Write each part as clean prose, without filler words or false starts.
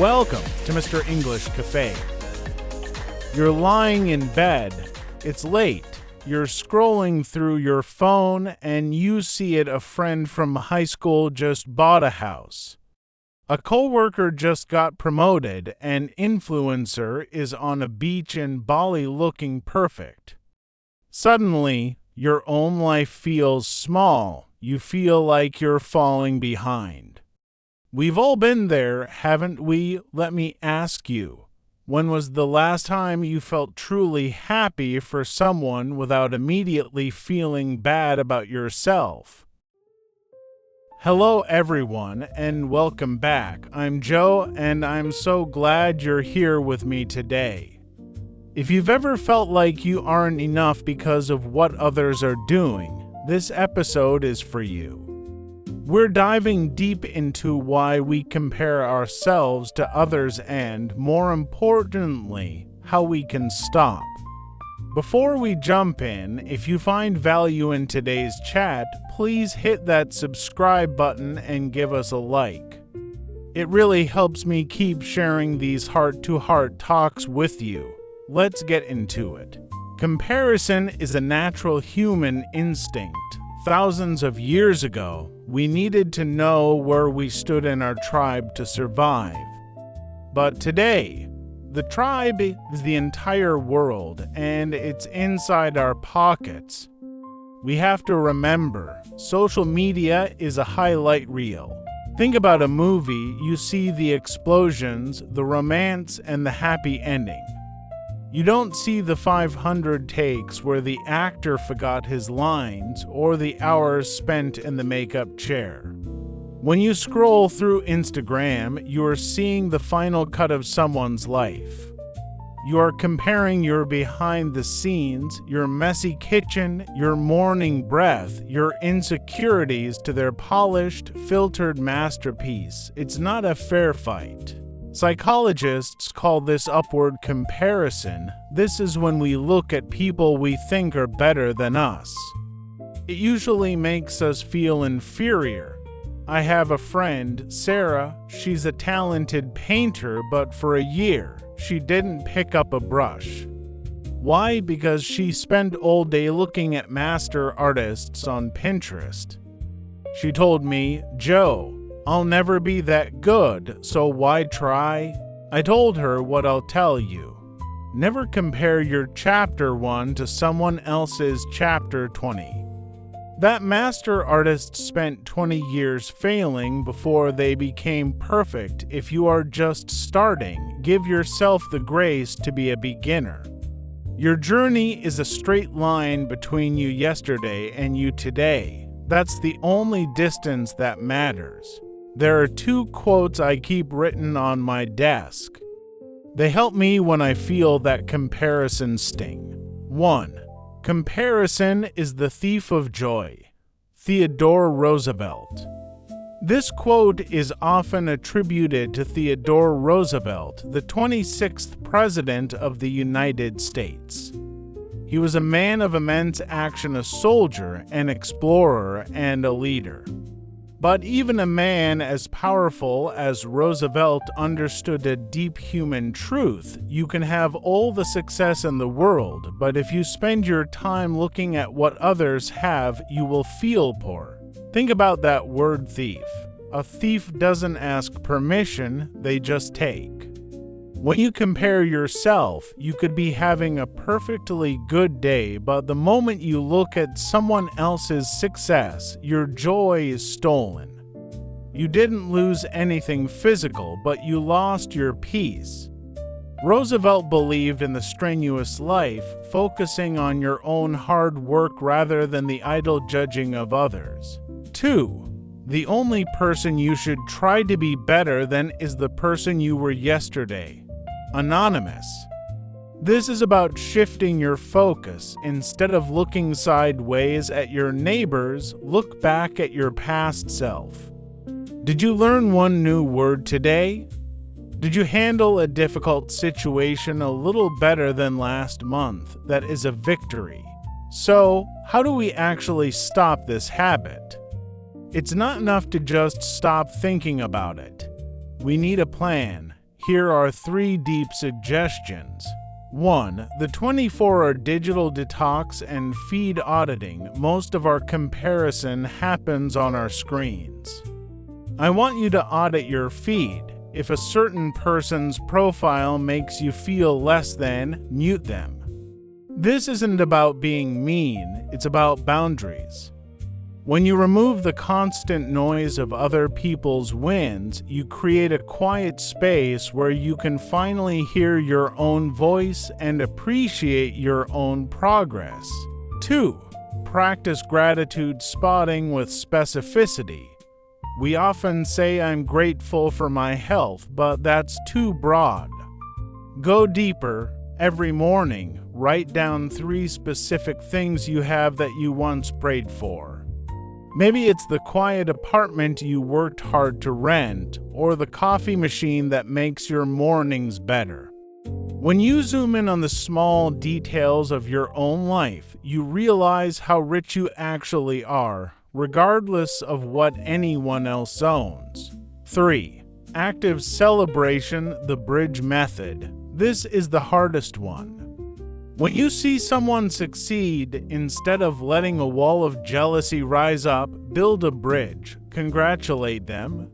Welcome to Mr. English Cafe. You're lying in bed, it's late, you're scrolling through your phone, and you see it a friend from high school just bought a house. A coworker just got promoted, an influencer is on a beach in Bali looking perfect. Suddenly, your own life feels small, you feel like you're falling behind. We've all been there, haven't we? Let me ask you, when was the last time you felt truly happy for someone without immediately feeling bad about yourself? Hello everyone, and welcome back. I'm Joe, and I'm so glad you're here with me today. If you've ever felt like you aren't enough because of what others are doing, this episode is for you. We're diving deep into why we compare ourselves to others and, more importantly, how we can stop. Before we jump in, if you find value in today's chat, please hit that subscribe button and give us a like. It really helps me keep sharing these heart-to-heart talks with you. Let's get into it. Comparison is a natural human instinct. Thousands of years ago, we needed to know where we stood in our tribe to survive. But today, the tribe is the entire world, and it's inside our pockets. We have to remember, social media is a highlight reel. Think about a movie, you see the explosions, the romance, and the happy ending. You don't see the 500 takes where the actor forgot his lines or the hours spent in the makeup chair. When you scroll through Instagram, you are seeing the final cut of someone's life. You are comparing your behind the scenes, your messy kitchen, your morning breath, your insecurities to their polished, filtered masterpiece. It's not a fair fight. Psychologists call this upward comparison. This is when we look at people we think are better than us. It usually makes us feel inferior. I have a friend, Sarah. She's a talented painter, but for a year, she didn't pick up a brush. Why? Because she spent all day looking at master artists on Pinterest. She told me, "Joe, I'll never be that good, so why try?" I told her what I'll tell you. Never compare your chapter 1 to someone else's chapter 20. That master artist spent 20 years failing before they became perfect. If you are just starting, give yourself the grace to be a beginner. Your journey is a straight line between you yesterday and you today. That's the only distance that matters. There are 2 quotes I keep written on my desk. They help me when I feel that comparison sting. 1. Comparison is the thief of joy. Theodore Roosevelt. This quote is often attributed to Theodore Roosevelt, the 26th President of the United States. He was a man of immense action, a soldier, an explorer, and a leader. But even a man as powerful as Roosevelt understood a deep human truth. You can have all the success in the world, but if you spend your time looking at what others have, you will feel poor. Think about that word thief. A thief doesn't ask permission, they just take. When you compare yourself, you could be having a perfectly good day, but the moment you look at someone else's success, your joy is stolen. You didn't lose anything physical, but you lost your peace. Roosevelt believed in the strenuous life, focusing on your own hard work rather than the idle judging of others. 2. The only person you should try to be better than is the person you were yesterday. Anonymous. This is about shifting your focus. Instead of looking sideways at your neighbors, look back at your past self. Did you learn one new word today? Did you handle a difficult situation a little better than last month? That is a victory. So, how do we actually stop this habit? It's not enough to just stop thinking about it. We need a plan. Here are 3 deep suggestions. 1. The 24-hour digital detox and feed auditing. Most of our comparison happens on our screens. I want you to audit your feed. If a certain person's profile makes you feel less than, mute them. This isn't about being mean, it's about boundaries. When you remove the constant noise of other people's wins, you create a quiet space where you can finally hear your own voice and appreciate your own progress. 2. Practice gratitude spotting with specificity. We often say I'm grateful for my health, but that's too broad. Go deeper. Every morning, write down 3 specific things you have that you once prayed for. Maybe it's the quiet apartment you worked hard to rent, or the coffee machine that makes your mornings better. When you zoom in on the small details of your own life, you realize how rich you actually are, regardless of what anyone else owns. 3. Active celebration, the bridge method. This is the hardest one. When you see someone succeed, instead of letting a wall of jealousy rise up, build a bridge. Congratulate them.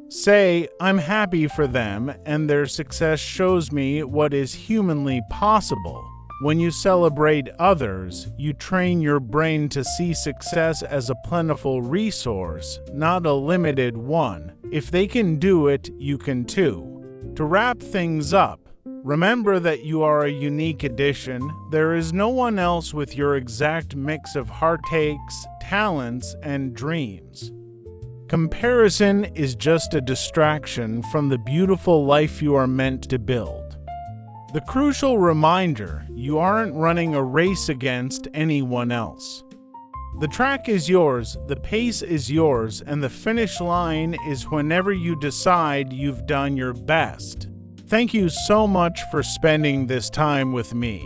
Say, I'm happy for them, and their success shows me what is humanly possible. When you celebrate others, you train your brain to see success as a plentiful resource, not a limited one. If they can do it, you can too. To wrap things up, remember that you are a unique addition. There is no one else with your exact mix of heartaches, talents, and dreams. Comparison is just a distraction from the beautiful life you are meant to build. The crucial reminder: you aren't running a race against anyone else. The track is yours, the pace is yours, and the finish line is whenever you decide you've done your best. Thank you so much for spending this time with me.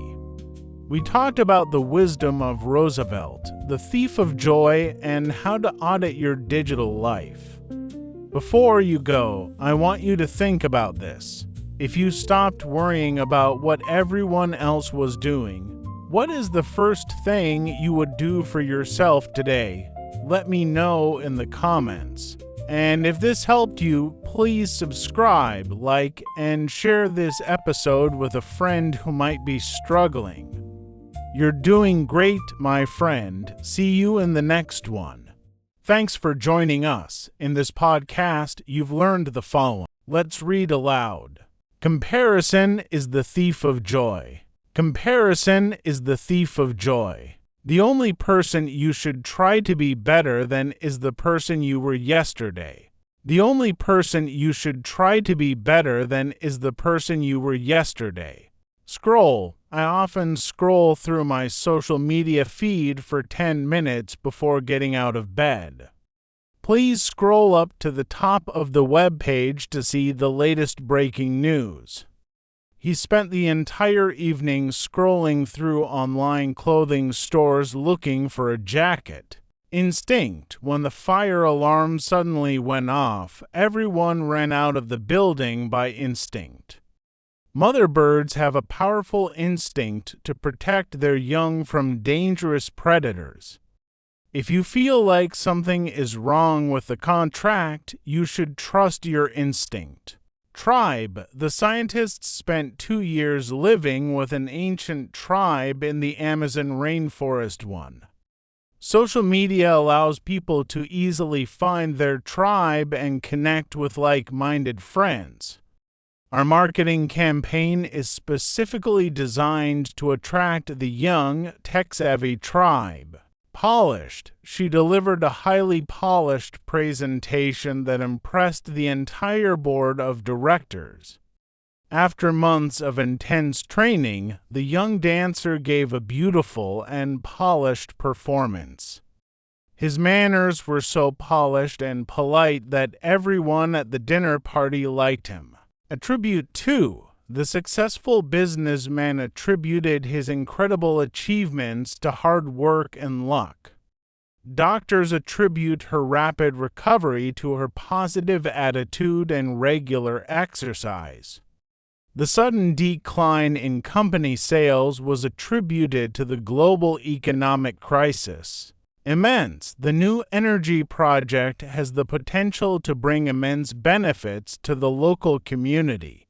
We talked about the wisdom of Roosevelt, the thief of joy, and how to audit your digital life. Before you go, I want you to think about this. If you stopped worrying about what everyone else was doing, what is the first thing you would do for yourself today? Let me know in the comments. And if this helped you, please subscribe, like, and share this episode with a friend who might be struggling. You're doing great, my friend. See you in the next one. Thanks for joining us. In this podcast, you've learned the following. Let's read aloud. Comparison is the thief of joy. Comparison is the thief of joy. The only person you should try to be better than is the person you were yesterday. The only person you should try to be better than is the person you were yesterday. Scroll. I often scroll through my social media feed for 10 minutes before getting out of bed. Please scroll up to the top of the web page to see the latest breaking news. He spent the entire evening scrolling through online clothing stores looking for a jacket. Instinct. When the fire alarm suddenly went off, everyone ran out of the building by instinct. Mother birds have a powerful instinct to protect their young from dangerous predators. If you feel like something is wrong with the contract, you should trust your instinct. Tribe. The scientists spent 2 years living with an ancient tribe in the Amazon rainforest. 1. Social media allows people to easily find their tribe and connect with like-minded friends. Our marketing campaign is specifically designed to attract the young, tech-savvy tribe. Polished. She delivered a highly polished presentation that impressed the entire board of directors. After months of intense training, the young dancer gave a beautiful and polished performance. His manners were so polished and polite that everyone at the dinner party liked him. Attribute 2. The successful businessman attributed his incredible achievements to hard work and luck. Doctors attribute her rapid recovery to her positive attitude and regular exercise. The sudden decline in company sales was attributed to the global economic crisis. Immense, the new energy project has the potential to bring immense benefits to the local community.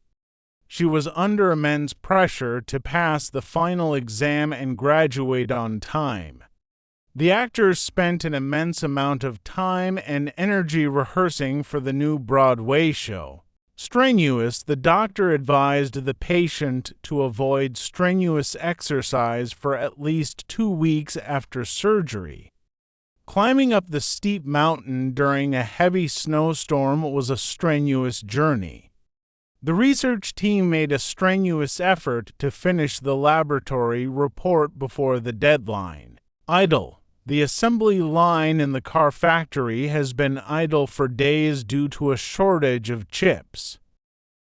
She was under immense pressure to pass the final exam and graduate on time. The actors spent an immense amount of time and energy rehearsing for the new Broadway show. Strenuous, the doctor advised the patient to avoid strenuous exercise for at least 2 weeks after surgery. Climbing up the steep mountain during a heavy snowstorm was a strenuous journey. The research team made a strenuous effort to finish the laboratory report before the deadline. Idle. The assembly line in the car factory has been idle for days due to a shortage of chips.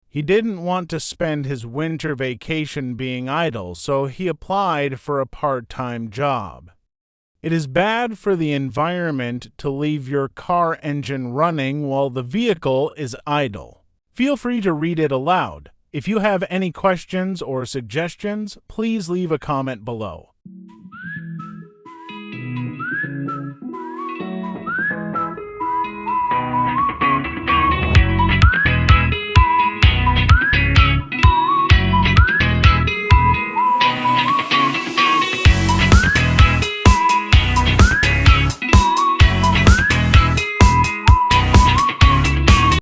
He didn't want to spend his winter vacation being idle, so he applied for a part-time job. It is bad for the environment to leave your car engine running while the vehicle is idle. Feel free to read it aloud. If you have any questions or suggestions, please leave a comment below.